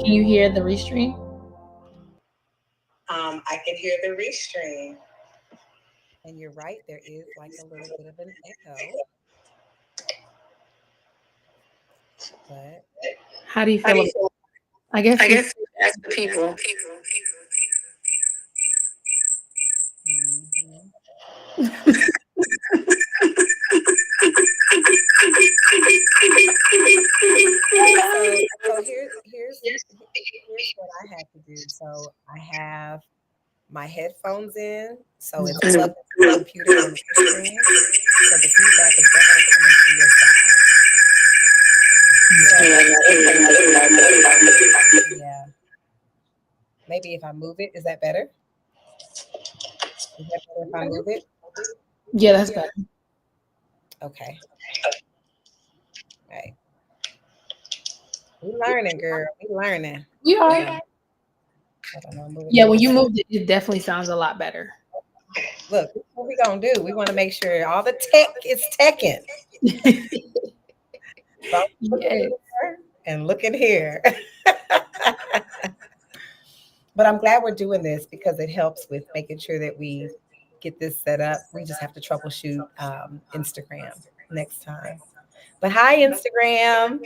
Can you hear the restream? I can hear the restream. And you're right, there is like a little bit of an echo. But How do you How do feel? you feel? I guess I you. guess ask the people. mhm. So here's what I had to do. So I have my headphones in, so it's Mhm. plugged into the computer on your screen. So the feedback is definitely coming from your side. So yeah, maybe if I move it, is that better? Is that better if I move it? Yeah, that's better. Okay. Right. We learning, girl. We learning. You are. Hold on. Hold on. I'll move it Yeah, to when the you side. moved it, it definitely sounds a lot better. Look, what we gonna do? We want to make sure all the tech is teching. So I'm looking Yes. here and looking here. But I'm glad we're doing this because it helps with making sure that we get this set up. We just have to troubleshoot Instagram next time. But hi, Instagram.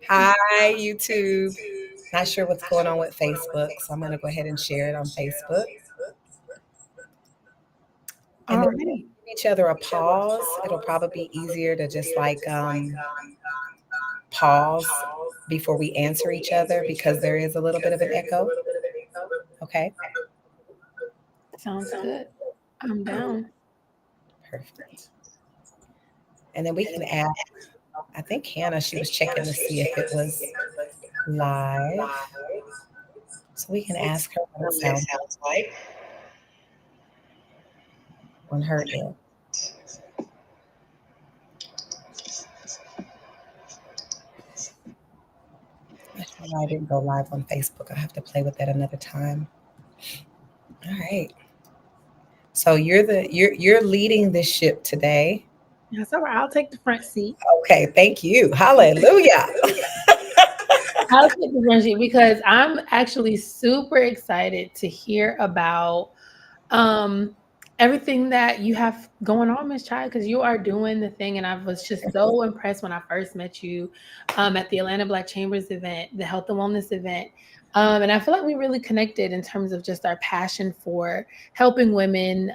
Hi, YouTube. Not sure what's going on with Facebook, so I'm going to go ahead and share it on Facebook. And All then right. give each other a pause. It'll probably be easier to just like pause before we answer each other because there is a little bit of an echo. Okay, Sounds good. I'm down. perfect. And then we can add, I think Hannah, she was checking to see if it was live. So we can ask her what it It sounds sounds like. on her end. I don't know why I didn't go live on Facebook. I have to play with that another time. All right. So you're leading this ship today. That's all right. I'll take the front seat. Okay, thank you. Hallelujah. I'll take the front seat because I'm actually super excited to hear about um everything that you have going on, Miss Chai, because you are doing the thing, and I was just so impressed when I first met you at the Atlanta Black Chambers event, the health and wellness event. And I feel like we really connected in terms of just our passion for helping women.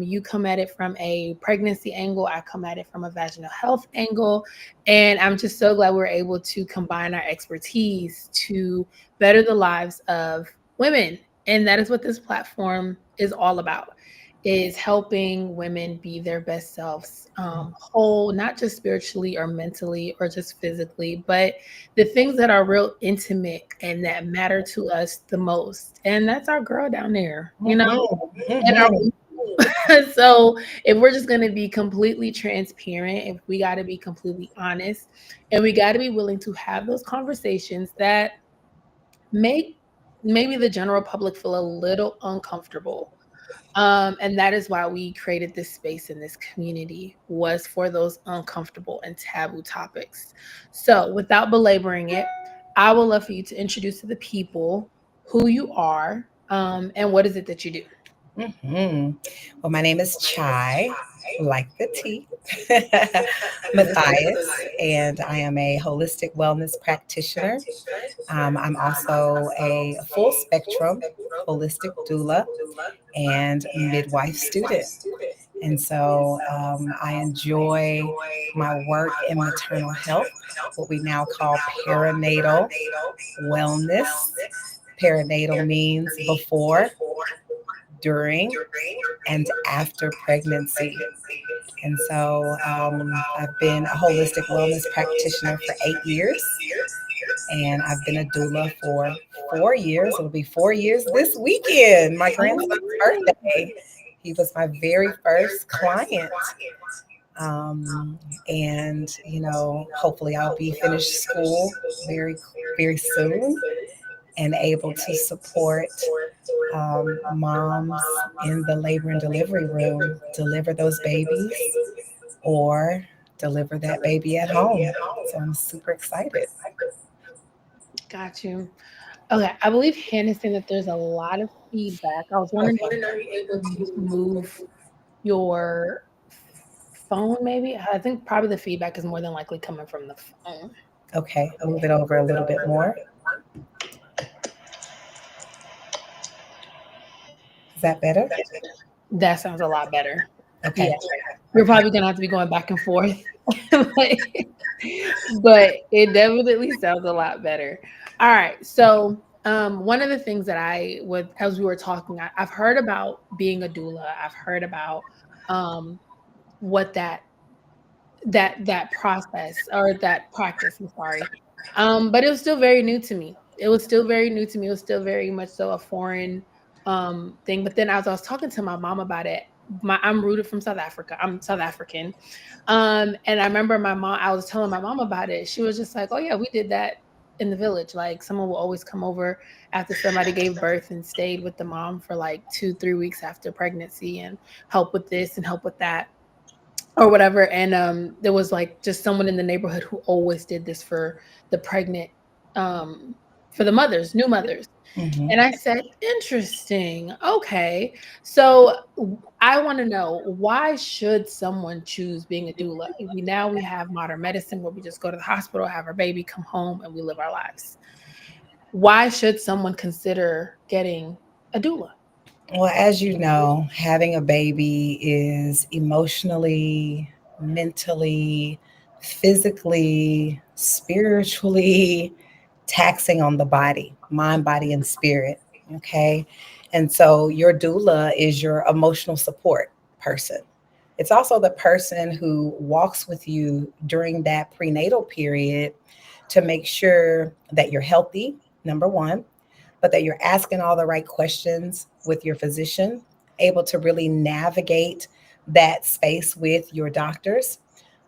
You come at it from a pregnancy angle, I come at it from a vaginal health angle. And I'm just so glad we're able to combine our expertise to better the lives of women. And that is what this platform is all about, is helping women be their best selves, whole, not just spiritually or mentally or just physically, but the things that are real intimate and that matter to us the most. And that's our girl down there, you know, and our Mhm. so if we're just going to be completely transparent, if we got to be completely honest, and we got to be willing to have those conversations that make maybe the general public feel a little uncomfortable, and that is why we created this space in this community, was for those uncomfortable and taboo topics. So without belaboring it, I would love for you to introduce to the people who you are, and what is it that you do. Mhm. Well, my name is Chai, like the tea, Matthias, and I am a holistic wellness practitioner. I'm also a full spectrum holistic doula and midwife student. And so I enjoy my work in maternal health, what we now call perinatal wellness. Perinatal means before, during, and after pregnancy. And so I've been a holistic wellness practitioner for 8 years, and I've been a doula for 4 years. It'll be 4 years this weekend, my grandson's birthday. He was my very first client. And, hopefully I'll be finished school very, very soon and able to support moms in the labor and delivery room, deliver those babies or deliver that baby at home. So I'm super excited. Got you. Okay, I believe Hannah's saying that there's a lot of feedback. I was wondering Okay. if you're able to move your phone, maybe. I think probably the feedback is more than likely coming from the phone. Okay. Move it over a little bit more. Is that better? That sounds a lot better. Yeah, Okay. you're Okay. probably gonna have to be going back and forth, but, but it definitely sounds a lot better. All right, so one of the things that I would, as we were talking, I've heard about being a doula. I've heard about um, what that process or that practice, I'm sorry. But it was still very new to me. It was still very new to me. It was still very much so a foreign thing. But then as I was talking to my mom about it, I'm rooted from South Africa. I'm South African. And I remember my mom, I was telling my mom about it. She was just like, "Oh yeah, we did that in the village. Like someone will always come over after somebody gave birth and stayed with the mom for like 2-3 weeks after pregnancy and help with this and help with that or whatever." And there was like just someone in the neighborhood who always did this for the pregnant, um for the mothers, new mothers. Hmm. And I said, interesting, okay. So I want to know, why should someone choose being a doula? We have modern medicine where we just go to the hospital, have our baby, come home, and we live our lives. Why should someone consider getting a doula? Well, as you know, having a baby is emotionally, mentally, physically, spiritually taxing on the body, mind, body, and spirit. Okay. And so your doula is your emotional support person. It's also the person who walks with you during that prenatal period to make sure that you're healthy, number one, but that you're asking all the right questions with your physician, able to really navigate that space with your doctors,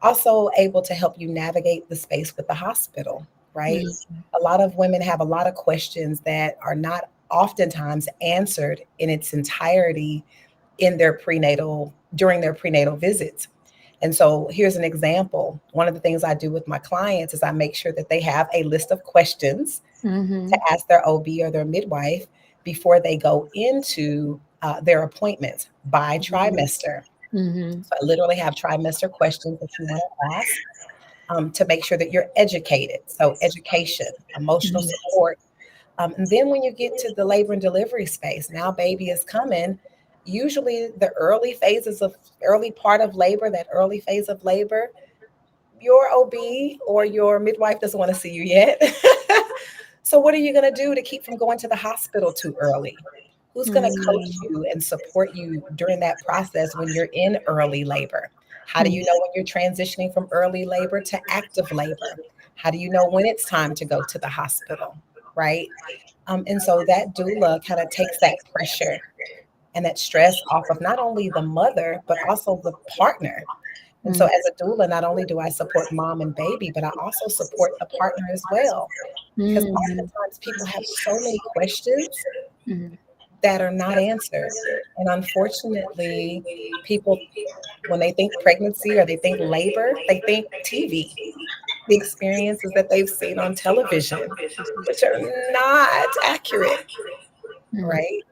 also able to help you navigate the space with the hospital, right? Mhm. A lot of women have a lot of questions that are not oftentimes answered in its entirety in their prenatal during their prenatal visits. And so here's an example. One of the things I do with my clients is I make sure that they have a list of questions to Mhm. ask their OB or their midwife before they go into their appointments by Mhm. trimester. Mhm. So I literally have trimester questions that you want to ask to make sure that you're educated. So education, emotional Mhm. support. And then when you get to the labor and delivery space, now baby is coming. Usually the early part of labor, that early phase of labor, your OB or your midwife doesn't want to see you yet. So, what are you going to do to keep from going to the hospital too early? Who's going to coach Mhm. you and support you during that process when you're in early labor? How do Mhm. you know when you're transitioning from early labor to active labor? How do you know when it's time to go to the hospital? Right. And so that doula kind of takes that pressure and that stress off of not only the mother, but also the partner. And so, Mhm. as a doula, not only do I support mom and baby, but I also support the partner as well. Because Mhm. oftentimes people have so many questions Mhm. that are not answered. And unfortunately, people, when they think pregnancy or they think labor, they think TV, the experiences that they've seen on television, which are not accurate, Mhm. right?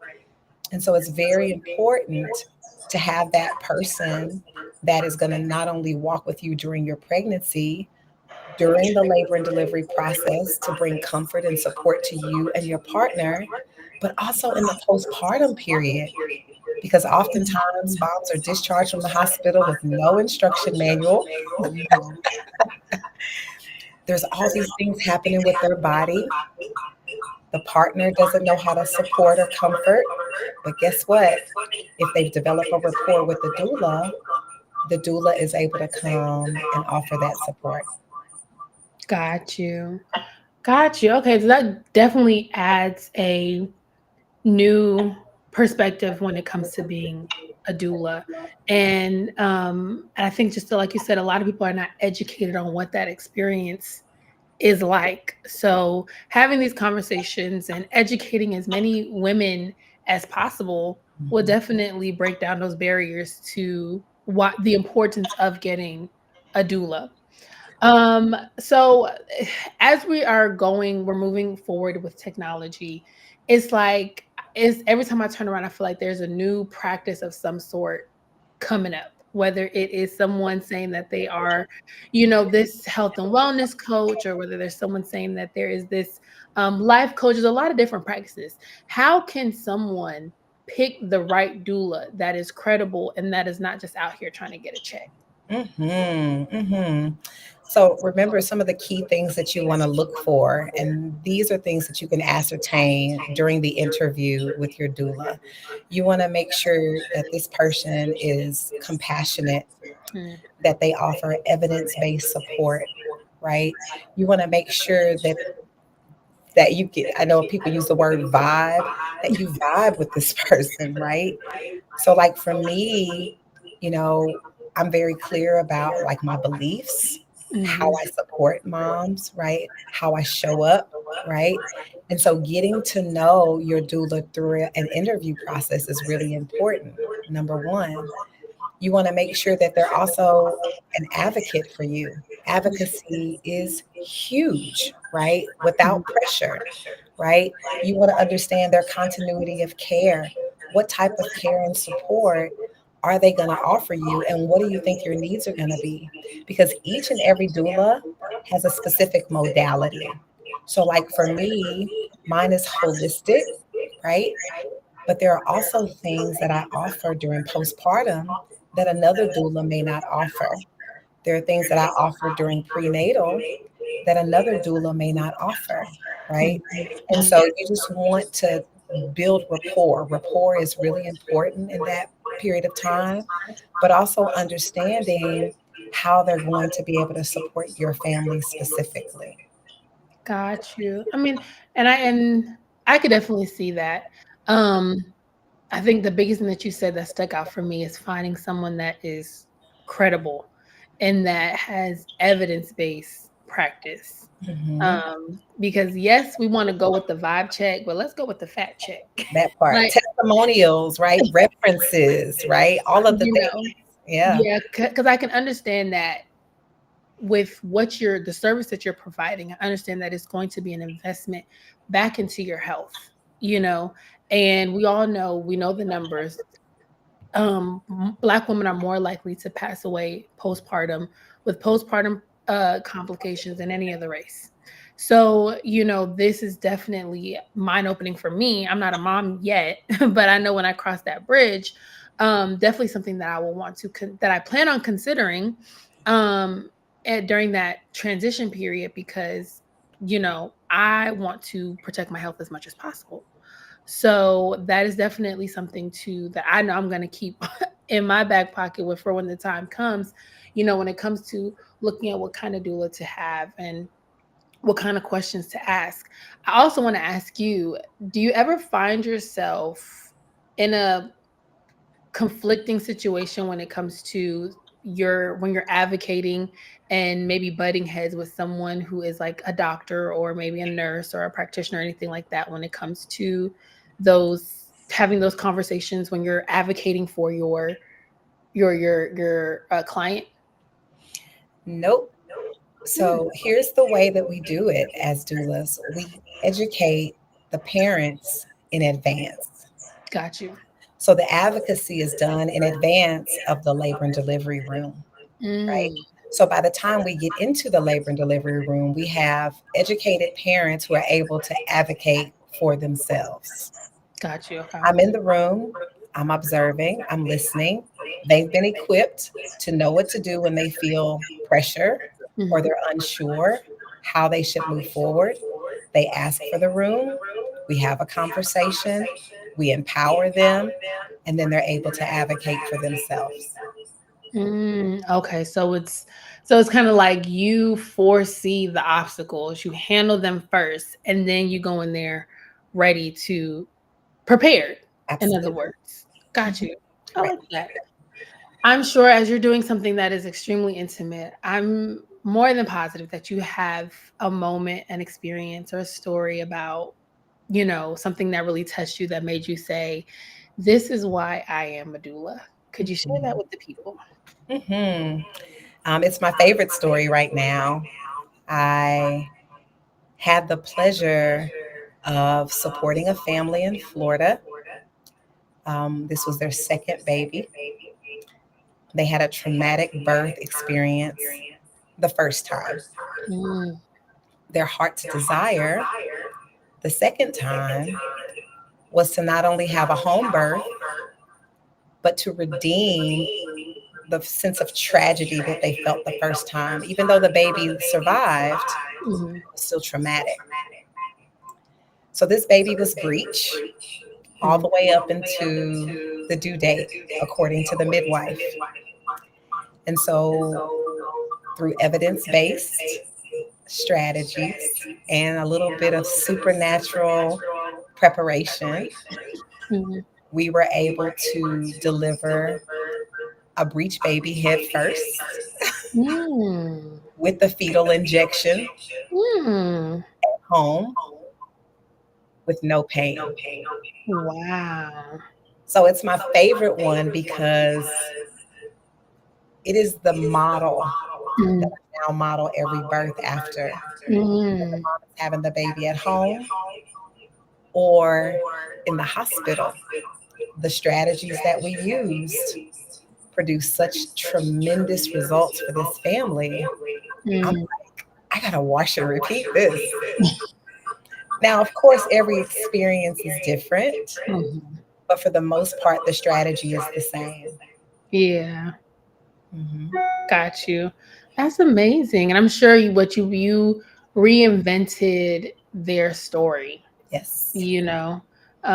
And so it's very important to have that person that is going to not only walk with you during your pregnancy, during the labor and delivery process to bring comfort and support to you and your partner, but also in the postpartum period. Because oftentimes moms are discharged from the hospital with no instruction manual. Mhm. There's all these things happening with their body. The partner doesn't know how to support or comfort. But guess what? If they've developed a rapport with the doula is able to come and offer that support. Got you. Got you. Okay, so that definitely adds a new perspective when it comes to being a doula. And I think just like you said, a lot of people are not educated on what that experience is like. So having these conversations and educating as many women as possible will Mhm. definitely break down those barriers to what the importance of getting a doula. So as we are going, we're moving forward with technology. It's like it's every time I turn around, I feel like there's a new practice of some sort coming up. Whether it is someone saying that they are, this health and wellness coach, or whether there's someone saying that there is this life coach. There's a lot of different practices. How can someone pick the right doula that is credible and that is not just out here trying to get a check? So remember some of the key things that you want to look for, and these are things that you can ascertain during the interview with your doula. You want to make sure that this person is compassionate, Mm, that they offer evidence-based support, right? You want to make sure that you get, I know people use the word vibe, that you vibe with this person, right? So like for me, you know, I'm very clear about like my beliefs, how mhm. I support moms, right? How I show up, right? And so getting to know your doula through an interview process is really important. Number one, you want to make sure that they're also an advocate for you. Advocacy is huge, right? Without pressure, right? You want to understand their continuity of care. What type of care and support are they going to offer you? And what do you think your needs are going to be? Because each and every doula has a specific modality. So, like for me, mine is holistic, right? But there are also things that I offer during postpartum that another doula may not offer. There are things that I offer during prenatal that another doula may not offer, right? And Mhm. so you just want to build rapport. Rapport is really important in that period of time, but also understanding how they're going to be able to support your family specifically. Got you. I mean, and I could definitely see that. Um, I think the biggest thing that you said that stuck out for me is finding someone that is credible and that has evidence-based practice. Mhm. Because yes, we want to go with the vibe check, but let's go with the fact check. That part. Like, Testimonials, right? References, right? All of the you things. know, Yeah. yeah, because I can understand that with what you're the service that you're providing, I understand that it's going to be an investment back into your health, you know, and we know the numbers. Black women are more likely to pass away postpartum with postpartum complications than any other race. So, this is definitely mind opening for me. I'm not a mom yet, but I know when I cross that bridge, definitely something that I will want to that I plan on considering um during that transition period, because I want to protect my health as much as possible. So that is definitely something too that I know I'm going to keep in my back pocket with for when the time comes, when it comes to looking at what kind of doula to have and what kind of questions to ask. I also want to ask you, do you ever find yourself in a conflicting situation when it comes to your when you're advocating and maybe butting heads with someone who is like a doctor or maybe a nurse or a practitioner or anything like that, when it comes to those having those conversations when you're advocating for your client? Nope. Hmm, So here's the way that we do it as doulas. We educate the parents in advance. got you. So the advocacy is done in advance of the labor and delivery room, right? Mm, So by the time we get into the labor and delivery room, we have educated parents who are able to advocate for themselves. got you. Okay. I'm in the room, I'm observing, I'm listening. They've been equipped to know what to do when they feel pressure or Mhm. they're unsure how they should move forward. They ask for the room, we have a conversation, we empower them, and then they're able to advocate for themselves. Okay, so it's kind of like you foresee the obstacles, you handle them first, and then you go in there ready to prepared. In other Absolutely. words, got Mhm. you. I Right. like that. I'm sure as you're doing something that is extremely intimate, I'm more than positive that you have a moment, an experience, or a story about, something that really touched you that made you say, "This is why I am a doula." Could you share that Mhm. with the people? Mhm. It's my favorite story right now. I had the pleasure of supporting a family in Florida. This was their second baby. They had a traumatic birth experience the first time. Mm, Their heart's desire the second time was to not only have a home birth, but to redeem the sense of tragedy that they felt the first time. Even though the baby survived, mhm, it was still traumatic. So this baby was breech all mhm, the way up into the due date, according to the midwife. And so, through evidence based strategies and a little bit of supernatural preparation, mhm. we were able to deliver a breech baby head first Mm, with the fetal injection mm. home with no pain. Wow. So it's my favorite one because it is the model that Mm, I now model every birth after. The mm, mom is having the baby at home or in the hospital. The strategies that we used produced such tremendous results for this family. I'm mm, I gotta wash and repeat this. Now, of course, every experience is different, mhm. but for the most part, the strategy is the same. Yeah, Mhm. got you. That's amazing. And I'm sure you reinvented their story. Yes. You know,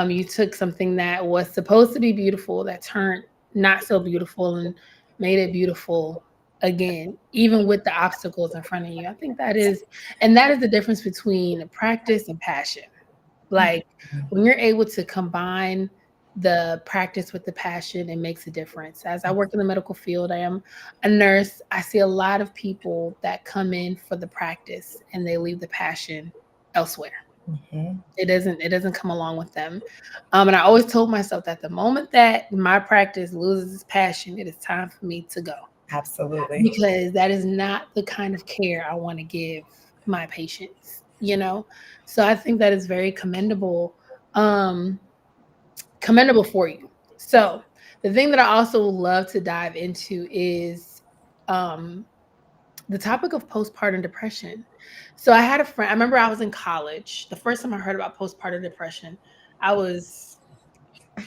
you took something that was supposed to be beautiful that turned not so beautiful and made it beautiful again, even with the obstacles in front of you. I think that is the difference between practice and passion. Like when you're able to combine the practice with the passion, it makes a difference. As I work in the medical field, I am a nurse. I see a lot of people that come in for the practice and they leave the passion elsewhere. Mhm. It doesn't come along with them. And I always told myself that the moment that my practice loses its passion, it is time for me to go Absolutely. because that is not the kind of care I want to give my patients, you know? So I think that is very um, commendable for you. So the thing that I also love to dive into is um, the topic of postpartum depression. So I had a friend, I remember I was in college. The first time I heard about postpartum depression, I was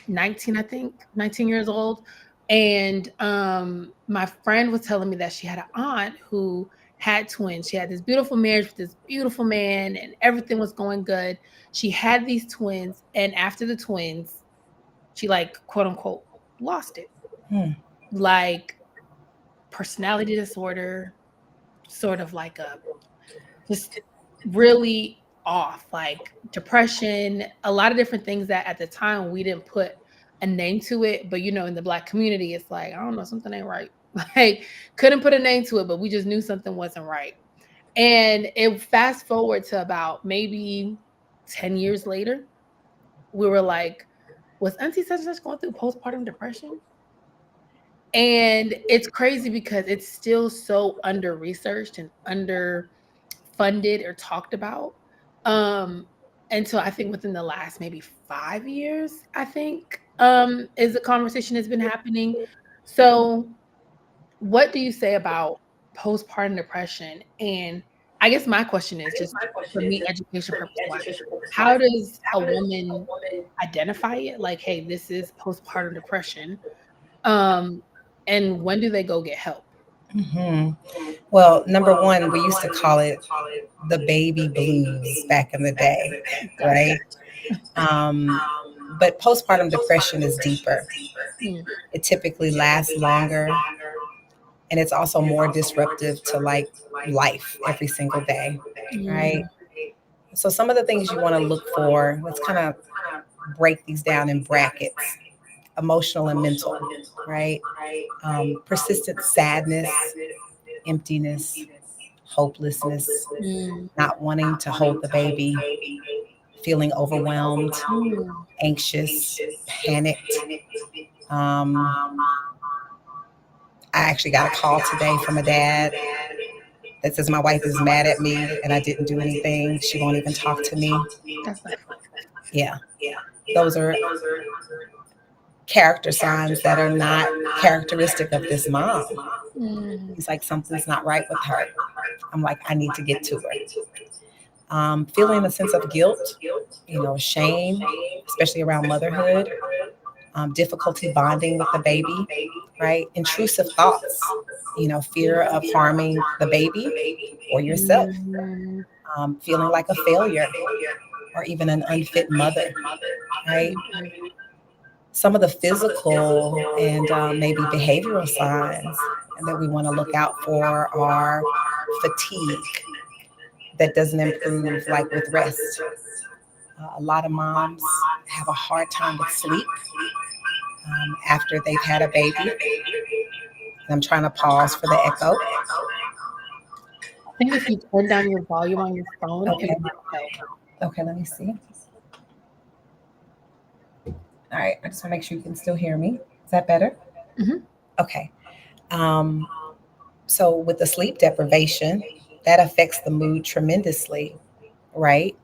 19, I think, 19 years old. And my friend was telling me that she had an aunt who had twins. She had this beautiful marriage with this beautiful man, and everything was going good. She had these twins, and after the twins, she like quote unquote lost it. Hmm. Like personality disorder, sort of like a just really off, like depression, a lot of different things that at the time we didn't put a name to it. But in the Black community, it's like, I don't know, something ain't right. Like, couldn't put a name to it, but we just knew something wasn't right. And it fast forward to about maybe 10 years later, we were like, was Auntie such and such going through postpartum depression? And it's crazy because it's still so under researched and under funded or talked about. Um, and so I think within the last maybe 5 years, I think, is the conversation has been happening. So what do you say about postpartum depression? And I guess my question is just for me, education purpose wise, how does a woman identify it? Like, hey, this is postpartum depression. Um, and when do they go get help? Mhm. Well, number one, we used to call it the baby blues back in the day, Gotcha. right? Um, but postpartum depression is deeper. Mm, It typically lasts longer, and it's also more disruptive to like life every single day, right? mm, So, some of the things you want to look for, let's kind of break these down in brackets: emotional and mental, right? Persistent sadness, emptiness, hopelessness, mm, not wanting to hold the baby, feeling overwhelmed, mm, anxious, panicked, um, I actually got a call today from a dad that says my wife is mad at me and I didn't do anything. She won't even talk to me. That's not fun. Yeah, those are character signs that are not characteristic of this mom. Mm, It's like something's not right with her. I'm like, I need to get to her. Feeling a sense of guilt, shame, especially around motherhood, difficulty bonding with the baby, right? Intrusive thoughts, fear of harming the baby or yourself, mm, feeling like a failure or even an unfit mother, right? mm, Some of the physical and maybe behavioral signs that we want to look out for are fatigue that doesn't improve like with rest. A lot of moms have a hard time with sleep after they've had a baby. And I'm trying to pause for the echo. I think if you turn down your volume on your phone, it Okay. might help. Okay, let me see. All right, I just want to make sure you can still hear me. Is that better? Mhm. Okay. Um, so with the sleep deprivation, that affects the mood tremendously, right?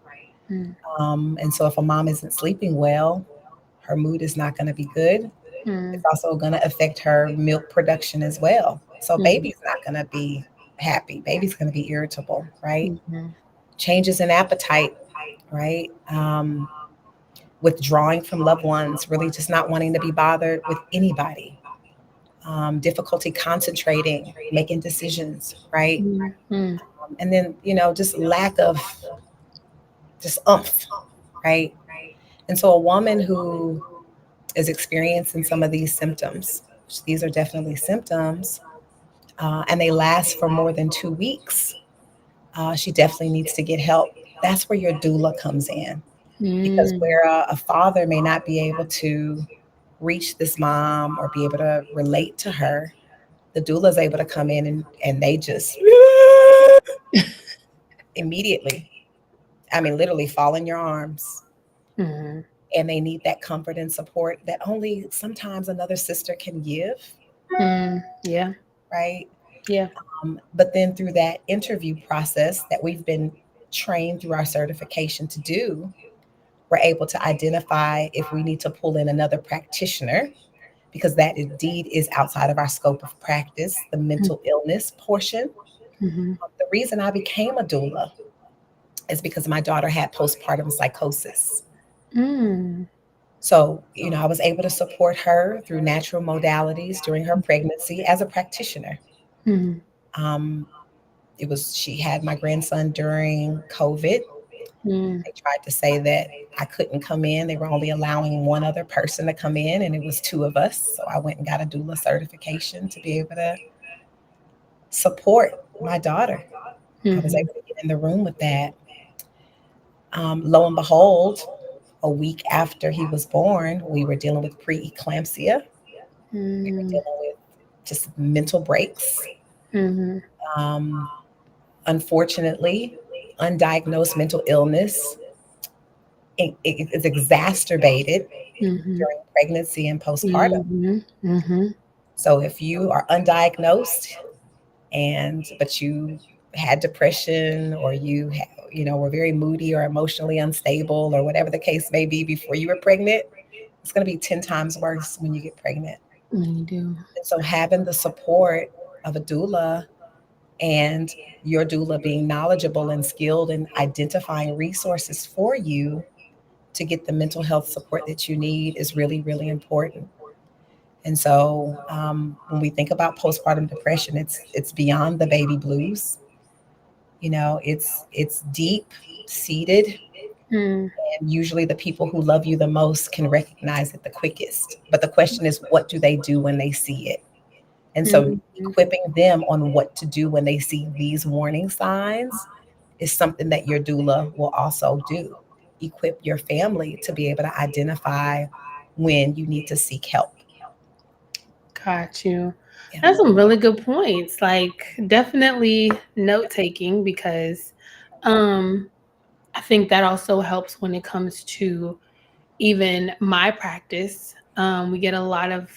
Mm, And so if a mom isn't sleeping well, her mood is not going to be good. mm, It's also going to affect her milk production as well. So mhm, baby's not going to be happy. Baby's going to be irritable, right? mhm, Changes in appetite, right? Withdrawing from loved ones, really just not wanting to be bothered with anybody. Difficulty concentrating, making decisions, right? mm, mm, And then, just lack of just umph, right? And so a woman who is experiencing some of these symptoms, which these are definitely symptoms, and they last for more than 2 weeks, she definitely needs to get help. That's where your doula comes in. Because mm. where a father may not be able to reach this mom or be able to relate to her, the doula is able to come in and they just immediately, I mean, literally fall in your arms. Mhm. And they need that comfort and support that only sometimes another sister can give, Mm, yeah, right? yeah. But then through that interview process that we've been trained through our certification to do, we're able to identify if we need to pull in another practitioner because that indeed is outside of our scope of practice, the Mm, mental illness portion. mhm. The reason I became a doula is because my daughter had postpartum psychosis. Mm, So, I was able to support her through natural modalities during her pregnancy as a practitioner. mhm, Um, she had my grandson during COVID. mm, They tried to say that I couldn't come in. They were only allowing one other person to come in, and it was two of us. So I went and got a doula certification to be able to support my daughter. I was mhm, able to get in the room with that. Lo and behold, a week after he was born, we were dealing with preeclampsia. We were mm, dealing with just mental breaks. mhm, Um, Unfortunately, undiagnosed mental illness is exacerbated mhm, during pregnancy and postpartum. mhm, mhm, So if you are undiagnosed but you had depression or were very moody or emotionally unstable or whatever the case may be before you were pregnant, it's going to be 10 times worse when you get pregnant. when you do. And so having the support of a doula and your doula being knowledgeable and skilled in identifying resources for you to get the mental health support that you need is really, really important. And so when we think about postpartum depression, it's beyond the baby blues. It's deep seated, Mm, and usually the people who love you the most can recognize it the quickest. But the question is, what do they do when they see it? And so mhm. equipping them on what to do when they see these warning signs is something that your doula will also do. Equip your family to be able to identify when you need to seek help. Got you. Yeah. That's some really good points. Like definitely note taking because um I think that also helps when it comes to even my practice. We get a lot of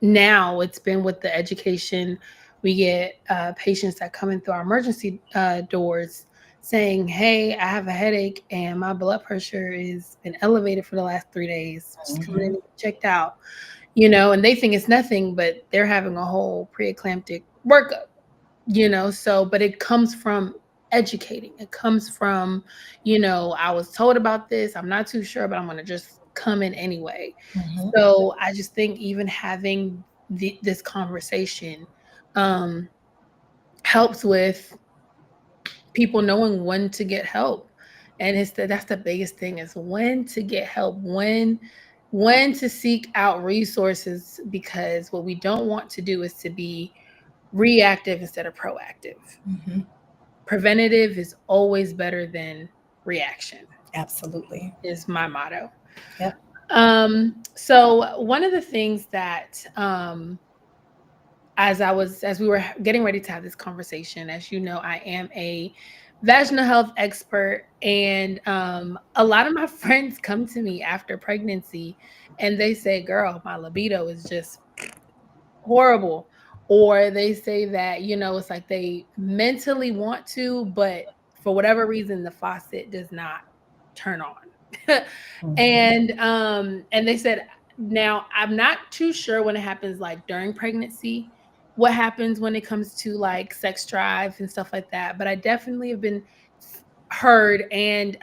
now it's been with the education. We get patients that come in through our emergency doors saying, "Hey, I have a headache and my blood pressure is been elevated for the last 3 days. Just coming in Mhm. to get checked out." You know, and they think it's nothing, but they're having a whole preeclamptic workup. You know, so but it comes from educating. It comes from, I was told about this. I'm not too sure, but I'm gonna just come in anyway. Mhm. So I just think even having this conversation um, helps with people knowing when to get help, and that's the biggest thing is when to get help, when to seek out resources, because what we don't want to do is to be reactive instead of proactive. Mhm. Preventative is always better than reaction, Absolutely. is my motto. Yep. So one of the things that as we were getting ready to have this conversation, as you know, I am a vaginal health expert, and a lot of my friends come to me after pregnancy and they say, "Girl, my libido is just horrible." Or they say that, it's like they mentally want to, but for whatever reason, the faucet does not turn on. Mhm. And they said, now I'm not too sure when it happens like during pregnancy, what happens when it comes to like sex drive and stuff like that. But I definitely have been heard and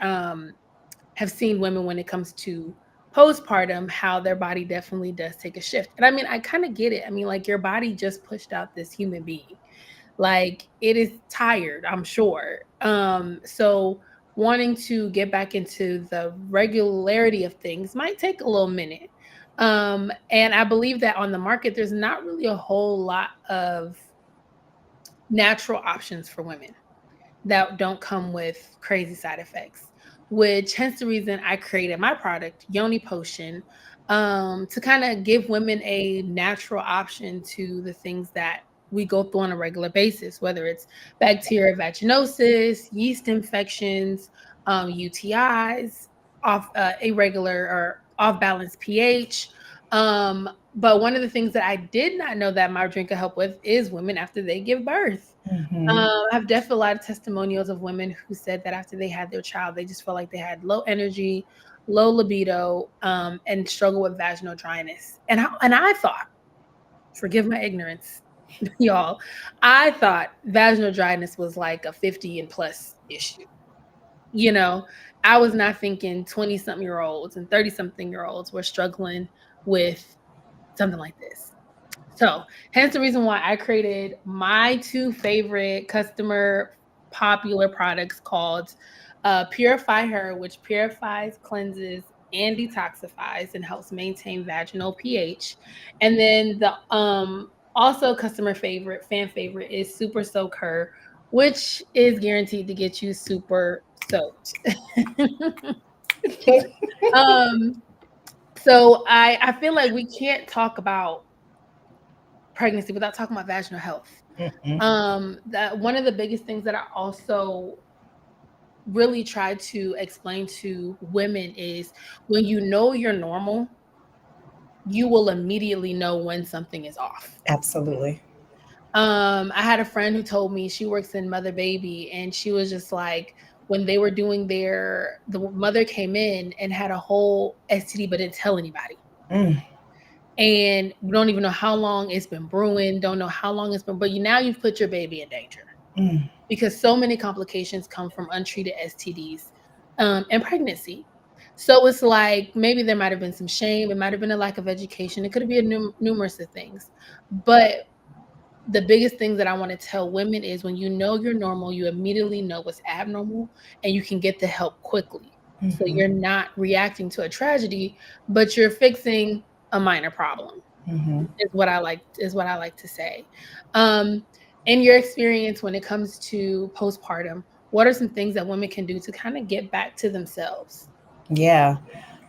have seen women when it comes to postpartum, how their body definitely does take a shift. And I mean, I kind of get it. I mean, like your body just pushed out this human being. Like it is tired, I'm sure. So wanting to get back into the regularity of things might take a little minute. And I believe that on the market, there's not really a whole lot of natural options for women that don't come with crazy side effects, which hence the reason I created my product, Yoni Potion, to kind of give women a natural option to the things that we go through on a regular basis, whether it's bacterial vaginosis, yeast infections, UTIs, off irregular or off balance pH. But one of the things that I did not know that my drink could help with is women after they give birth. Mhm. I've definitely a lot of testimonials of women who said that after they had their child, they just felt like they had low energy, low libido, and struggle with vaginal dryness. And I thought, forgive my ignorance, y'all, I thought vaginal dryness was like a 50 and plus issue. You know, I was not thinking 20 something year olds and 30 something year olds were struggling with something like this. So, hence the reason why I created my two favorite customer popular products called Purify Her, which purifies, cleanses, and detoxifies and helps maintain vaginal pH. And then the also customer favorite, fan favorite is Super Soak Her, which is guaranteed to get you super soaked. um, so I feel like we can't talk about pregnancy without talking about vaginal health. Mhm. That one of the biggest things that I also really try to explain to women is when you know you're normal, you will immediately know when something is off. Absolutely. I had a friend who told me she works in mother baby, and she was just like, when they were doing the mother came in and had a whole STD but didn't tell anybody. Mm. And you don't even know how long it's been brewing, don't know how long it's been, but now you've put your baby in danger Mm. because so many complications come from untreated STDs and pregnancy. So it's like maybe there might have been some shame, it might have been a lack of education, it could be numerous of things. But the biggest thing that I want to tell women is when you know you're normal, you immediately know what's abnormal and you can get the help quickly. So Mhm. you're not reacting to a tragedy, but you're fixing a minor problem Mhm. is what I like to say. Um, in your experience when it comes to postpartum, what are some things that women can do to kind of get back to themselves? Yeah.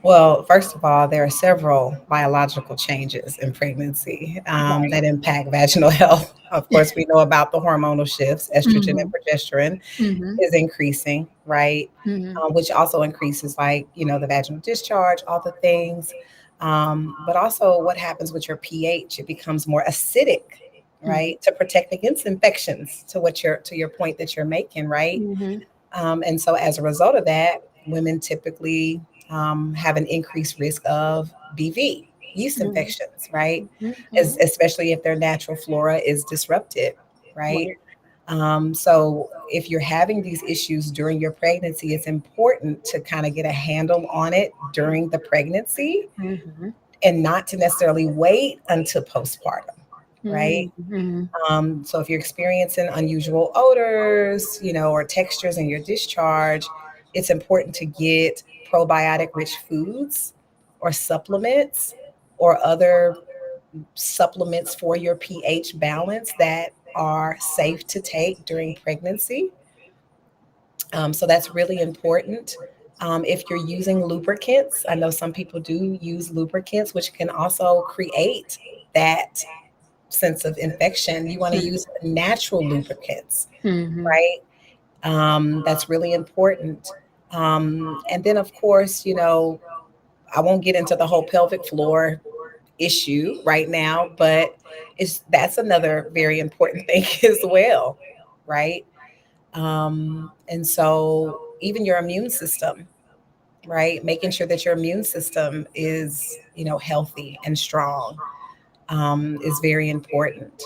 Well, first of all, there are several biological changes in pregnancy Right. that impact vaginal health. Of course, we know about the hormonal shifts, estrogen and Mhm. progesterone Mhm. is increasing, right? Mhm. Which also increases, like, the vaginal discharge, all the things. But also, what happens with your pH? It becomes more acidic, Mhm. right? To protect against infections. To your point that you're making, right? Mhm. And so, as a result of that, women typically have an increased risk of BV, yeast Mhm. infections, right? Mhm. Mhm. Especially if their natural flora is disrupted, right? Right. So, if you're having these issues during your pregnancy, it's important to kind of get a handle on it during the pregnancy Mhm. and not to necessarily wait until postpartum, right? Mhm. Mhm. So if you're experiencing unusual odors, or textures in your discharge, it's important to get probiotic rich foods or supplements or other supplements for your pH balance that are safe to take during pregnancy. So that's really important. If you're using lubricants, I know some people do use lubricants, which can also create that sense of infection. You want to use natural lubricants, Mhm. right? That's really important. And then, of course, I won't get into the whole pelvic floor issue right now, but that's another very important thing as well, right? And so, even your immune system, right? Making sure that your immune system is, healthy and strong, is very important.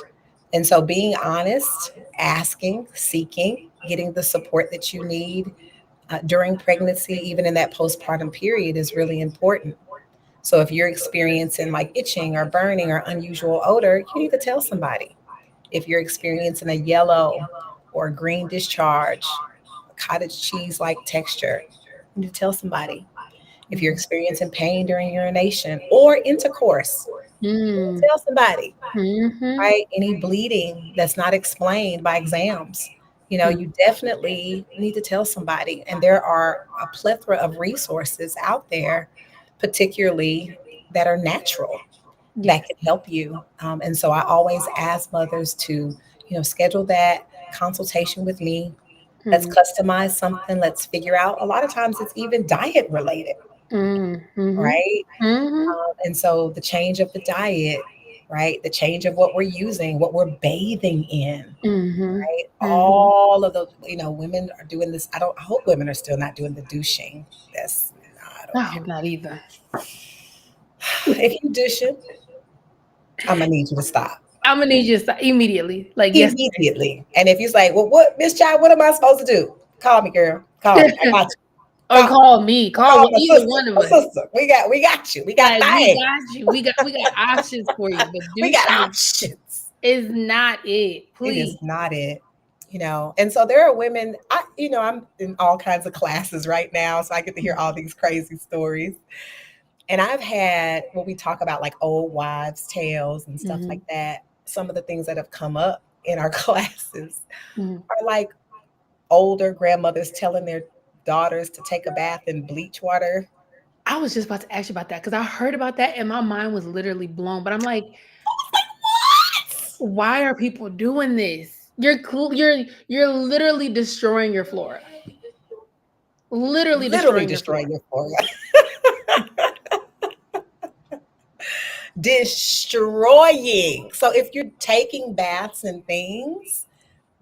And so, being honest, asking, seeking, getting the support that you need during pregnancy, even in that postpartum period, is really important. So, if you're experiencing like itching or burning or unusual odor, you need to tell somebody. If you're experiencing a yellow or green discharge, cottage cheese like texture, you need to tell somebody. If you're Mhm. experiencing pain during urination or intercourse, Mm. tell somebody. Mhm. Right? Any bleeding that's not explained by exams, Mhm. you definitely need to tell somebody. And there are a plethora of resources out there, particularly that are natural, Yeah. that can help you. And so I always ask mothers to, schedule that consultation with me. Let's Mhm. customize something. Let's figure out. A lot of times it's even diet related, Mm. Mhm. right? Mhm. And so the change of the diet, right? The change of what we're using, what we're bathing in, Mhm. right? Mhm. All of those, women are doing this. I hope women are still not doing the douching. That's not I okay. hope not either. If you douching, I'm gonna need you to stop I'm gonna need you to stop immediately, like yesterday. immediately. And if you're like, well, what, Miss Child, what am I supposed to do? Call me, girl. Call me. I got you. Or Call me. call me. Call Call my either sister. one of My us. sister. We got you. We got Like we things. got you. We got options for you. But We got douching options. is not it. It is Please. not it. And so there are women, I'm in all kinds of classes right now, so I get to hear all these crazy stories. And I've had, when we talk about like old wives' tales and stuff Mhm. like that, some of the things that have come up in our classes Mhm. are like older grandmothers telling their daughters to take a bath in bleach water. I was just about to ask you about that because I heard about that and my mind was literally blown. But I'm like, why are people doing this? You're literally destroying your flora. Literally Literally destroying your destroying flora. your flora. Destroying. So if you're taking baths and things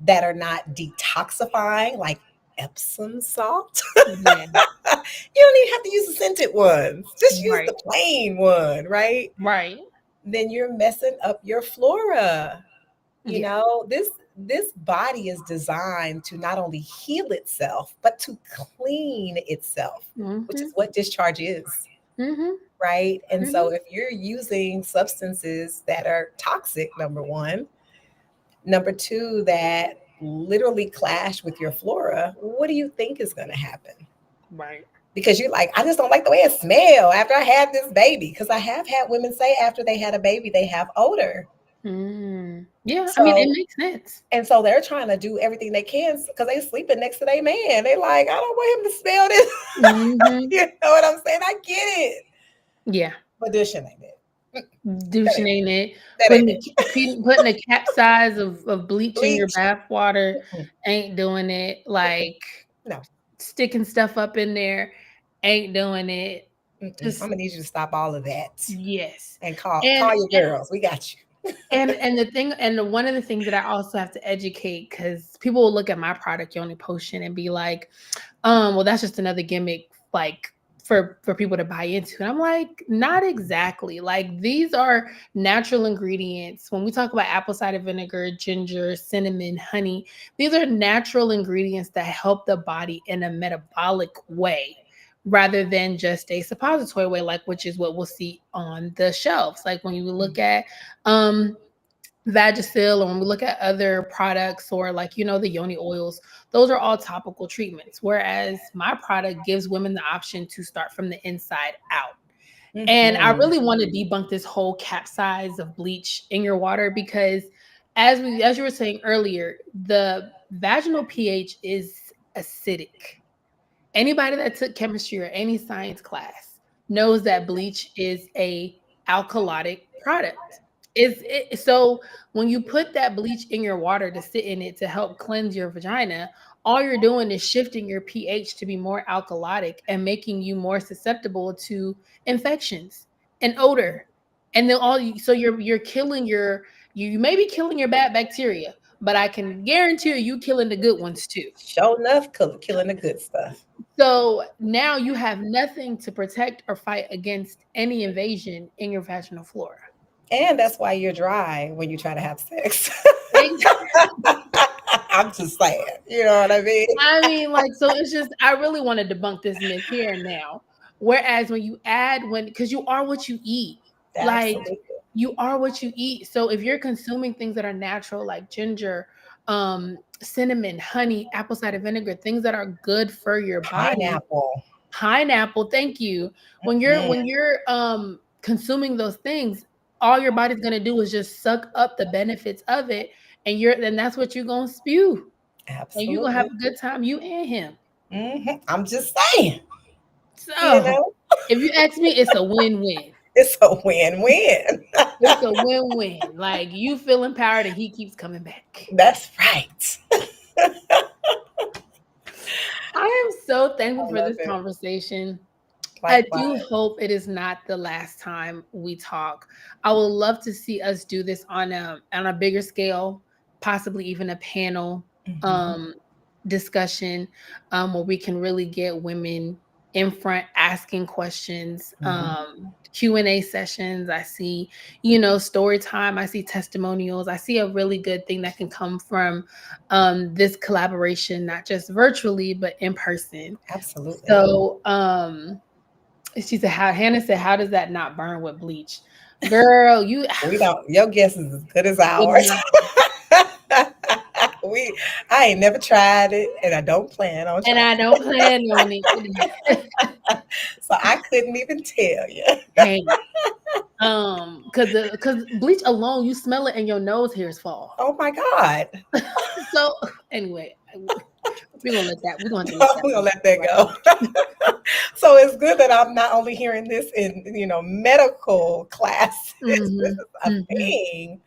that are not detoxifying, like Epsom salt, Yeah. you don't even have to use the scented ones. Just use the Right. plain one, right? Right. Then you're messing up your flora. Yeah. This body is designed to not only heal itself, but to clean itself, which Mhm. is what discharge is, Mhm. right? And so Mhm. if you're using substances that are toxic, number one, number two, that literally clash with your flora, what do you think is going to happen? Right. Because you're like, I just don't like the way it smells after I had this baby. Because I have had women say after they had a baby, they have odor. Mm. Yeah, I mean, it So, makes sense. and so they're trying to do everything they can because they sleeping next to their man. They like, I don't want him to smell this. Mhm. You know what I'm saying? I get it. Yeah. But this shit ain't it. That Douching ain't ain't it. that ain't it. Putting a cap size of bleach in your Bleach. bath water Mm-mm, ain't doing it. mm-mm. Like No. sticking stuff up in there ain't doing it. I'm Just gonna need you to stop all of that yes. and And call your girls. We got you. and the thing and one of the things that I also have to educate, because people will look at my product Yoni Potion and be like, well, that's just another gimmick, like for people to buy into. And I'm like, not exactly. Like these are natural ingredients. When we talk about apple cider vinegar, ginger, cinnamon, honey, these are natural ingredients that help the body in a metabolic way rather than just a suppository way, like which is what we'll see on the shelves. Like when you look at um Vagisil, or when we look at other products, or like, the yoni oils, those are all topical treatments. Whereas my product gives women the option to start from the inside out. And I Mhm. really want to debunk this whole capsize of bleach in your water, because as you were saying earlier, the vaginal pH is acidic. Anybody that took chemistry or any science class knows that bleach is a alkalotic product. So when you put that bleach in your water to sit in it to help cleanse your vagina, all you're doing is shifting your pH to be more alkalotic and making you more susceptible to infections and odor. And then so you're killing you may be killing your bad bacteria, but I can guarantee you killing the good ones too. Sure enough, killing the good stuff. So now you have nothing to protect or fight against any invasion in your vaginal flora. And that's why you're dry when you try to have sex. Ex- I'm just saying. You know what I mean? I mean, like, so it's just, I really want to debunk this myth here and now. Whereas when you because you are what you eat, like, Absolutely. you are what you eat. So if you're consuming things that are natural, like ginger, cinnamon, honey, apple cider vinegar, things that are good for your body, Pineapple. pineapple, thank you. When you're Mm, consuming those things, all your body's gonna do is just suck up the benefits of it, and then that's what you're gonna spew. And you're gonna have absolutely. a good time, you and him. I'm just saying, you So know, if you ask me, it's a win-win. it's a win-win. It's a win-win. Like you feel empowered and he keeps coming back. That's right. I am so thankful I for love this it. conversation. I do Likewise. hope it is not the last time we talk. I would love to see us do this on a bigger scale, possibly even a panel Mhm. um, discussion, where we can really get women in front asking questions. Mhm. Q&A sessions. I see, story time. I see testimonials. I see a really good thing that can come from this collaboration, not just virtually but in person. Absolutely. So, she said, "How Hannah said, how does that not burn with bleach, girl? You We don't. Your guess is as good as would ours. not." we. I ain't never tried it, and I don't plan on And trying. I don't plan on it. So I couldn't even tell you. Hey, because bleach alone, you smell it and your nose hairs fall. Oh my God. So anyway, we're gonna have to let No, that we're one gonna let that right go. So it's good that I'm not only hearing this in medical classes. This there. is a Hmm. thing.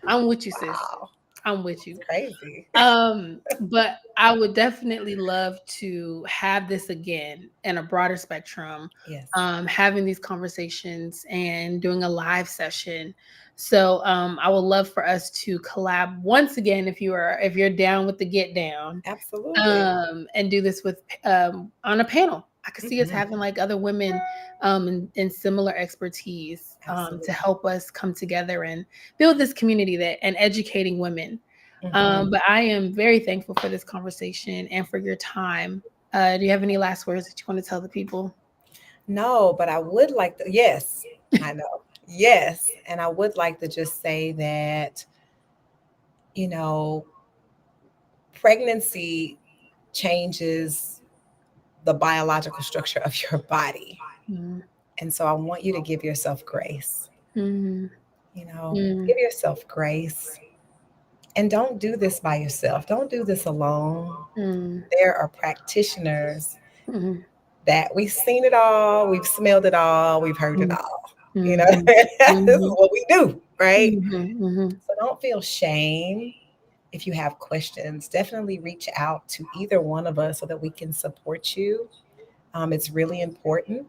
I'm with you, sis. Wow, I'm with it's you. crazy. But I would definitely love to have this again in a broader spectrum, Yes, having these conversations and doing a live session. So I would love for us to collab once again if you're down with the get down, absolutely. and do this with on a panel. I could see us Mhm. having like other women in similar expertise to Absolutely. help us come together and build this community and educating women. Mhm. But I am very thankful for this conversation and for your time. Do you have any last words that you want to tell the people? No, but I would like to. Yes, I know. Yes, and I would like to just say that you know pregnancy changes the biological structure of your body. Mm, And so I want you to give yourself grace. mm, Give mm, yourself grace. And don't do this by yourself. Don't do this alone. mm, There are practitioners mm, that we've seen it all, we've smelled it all, we've heard it mm, all. mhm, This is mhm, what we do, right? mhm, mhm, So don't feel shame. If you have questions, definitely reach out to either one of us so that we can support you. It's really important.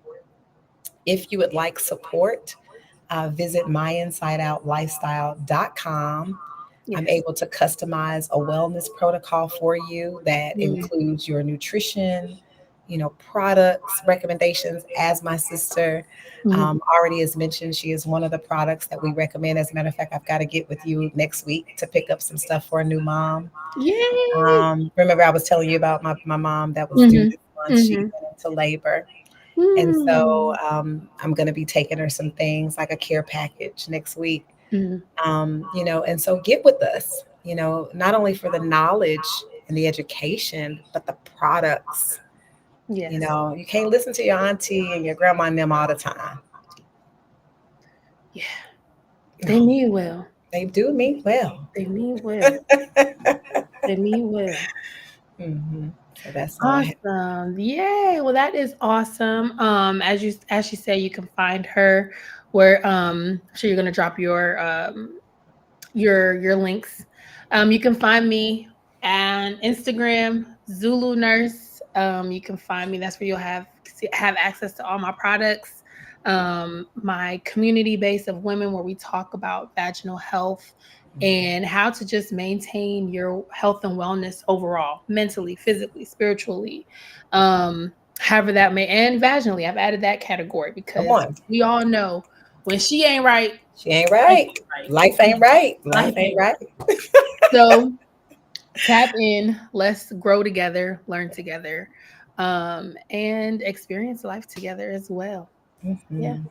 If you would like support, visit myinsideoutlifestyle.com. I'm Yes. able to customize a wellness protocol for you that Mm, includes your nutrition, products, recommendations. As my sister mhm. already has mentioned, she is one of the products that we recommend. As a matter of fact, I've got to get with you next week to pick up some stuff for a new mom. Yay! Remember, I was telling you about my mom that was due Mhm. this month. She Mhm. went into labor. And so Mm. I'm going to be taking her some things like a care package next week. Mhm. And so get with us, not only for the knowledge and the education, but the products. Yes. You can't listen to your auntie and your grandma and them all the time. Yeah. No, They mean well. they do mean well. They mean well. They mean well. hmm So that's all I have. Awesome. Yay. Well, that is awesome. As she said, you can find her where I'm sure you're gonna drop your links. You can find me on Instagram, Zulu Nurse. You can find me. That's where you'll have access to all my products. My community base of women where we talk about vaginal health and how to just maintain your health and wellness overall, mentally, physically, spiritually, however that may, and vaginally. I've added that category Come because on. we all know when she ain't right, She ain't life right. ain't right. Life ain't right. Life Life ain't ain't right. so tap in, let's grow together, learn together, and experience life together as well. Yeah, Mhm.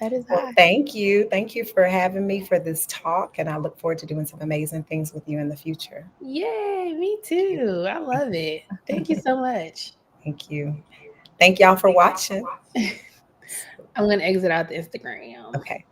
that is Well, I. thank you. Thank you for having me for this talk. And I look forward to doing some amazing things with you in the future. Yay, me too. I love it. Thank you so much. Thank you. Thank y'all for watching. I'm gonna exit out the Instagram. Okay.